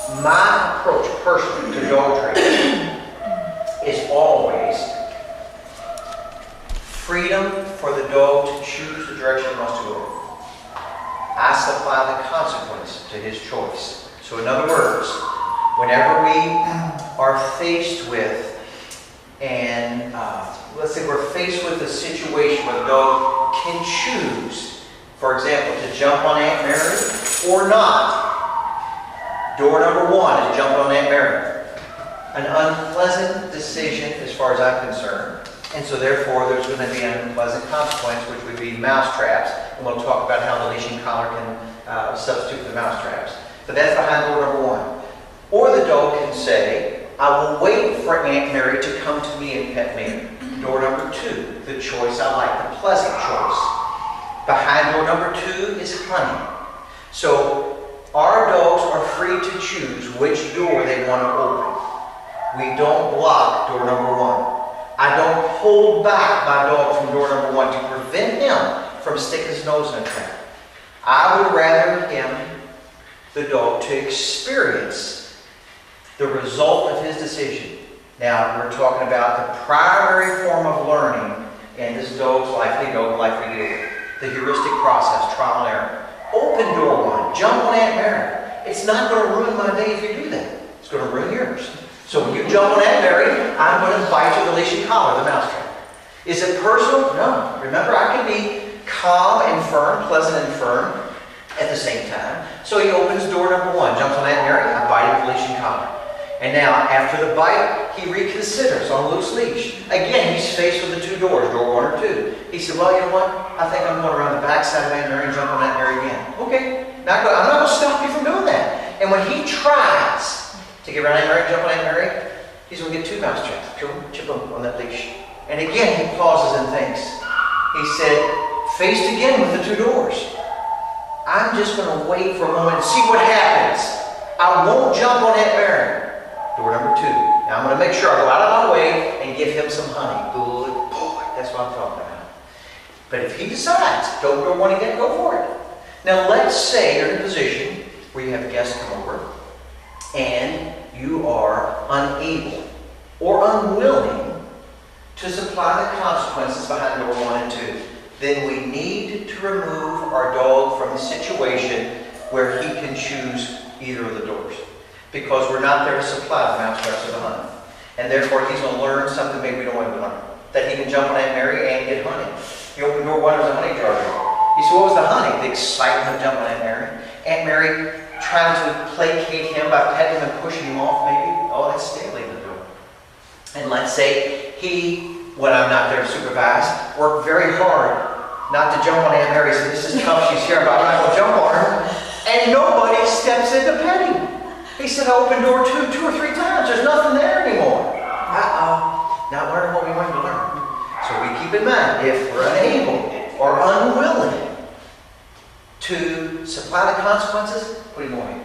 My approach personally to dog training is always freedom for the dog to choose the direction he wants to go. I supply the consequence to his choice. So in other words, whenever we are faced with, and let's say we're faced with a situation where the dog can choose, for example, to jump on Aunt Mary or not. Door number one is jump on Aunt Mary. An unpleasant decision as far as I'm concerned. And so therefore there's going to be an unpleasant consequence, which would be mouse traps. And we'll talk about how the leashing collar can substitute for the mouse traps. But that's behind door number one. Or the dog can say, I will wait for Aunt Mary to come to me and pet me. Door number two, the choice I like, the pleasant choice. Behind door number two is honey. So our dogs are free to choose which door they want to open. We don't block door number one. I don't hold back my dog from door number one to prevent him from sticking his nose in a trap. I would rather him, the dog, to experience the result of his decision. Now, we're talking about the primary form of learning in this dog's life, we know, life we deal with. The heuristic process, trial and error. Open door one, jump on Aunt Mary. It's not going to ruin my day if you do that. It's going to ruin yours. So when you jump on Aunt Mary, I'm going to bite you the leashing collar, the mousetrap. Is it personal? No. Remember, I can be calm and firm, pleasant and firm at the same time. So he opens door number one, jumps on Aunt Mary, I bite him with the leashing collar. And now, after the bite, he reconsiders on loose leash. Again, he's faced with the two doors, door one or two. He said, well, you know what? I think I'm going around the back side of Aunt Mary and jump on Aunt Mary again. Okay, I'm not going to stop you from doing that. And when he tries to get around Aunt Mary and jump on Aunt Mary, he's going to get two mouse traps. Chip him on that leash. And again, he pauses and thinks. He said, faced again with the two doors. I'm just going to wait for a moment and see what happens. I won't jump on Aunt Mary. Door number two. Now I'm going to make sure I go out of my way and give him some honey. Good boy. That's what I'm talking about. But if he decides, don't want to get, go for it. Now let's say you're in a position where you have a guest come over and you are unable or unwilling to supply the consequences behind door one and two. Then we need to remove our dog from the situation where he can choose either of the doors. Because we're not there to supply the mouse traps of the honey. And therefore he's going to learn something maybe we don't want him to learn. That he can jump on Aunt Mary and get honey. He opened door one, there's a honey jar there. He said, what was the honey? The excitement of jumping on Aunt Mary. Aunt Mary trying to placate him by petting him and pushing him off maybe. Oh, that's stabling the door. And let's say he, when I'm not there to supervise, worked very hard not to jump on Aunt Mary. He said, this is tough, she's here, but I'm not going to jump on her. And nobody steps in to pet him. He said, I opened door two or three times. There's nothing there anymore. Not learning what we wanted to learn. So we keep in mind, if we're unable or unwilling to supply the consequences, put him away.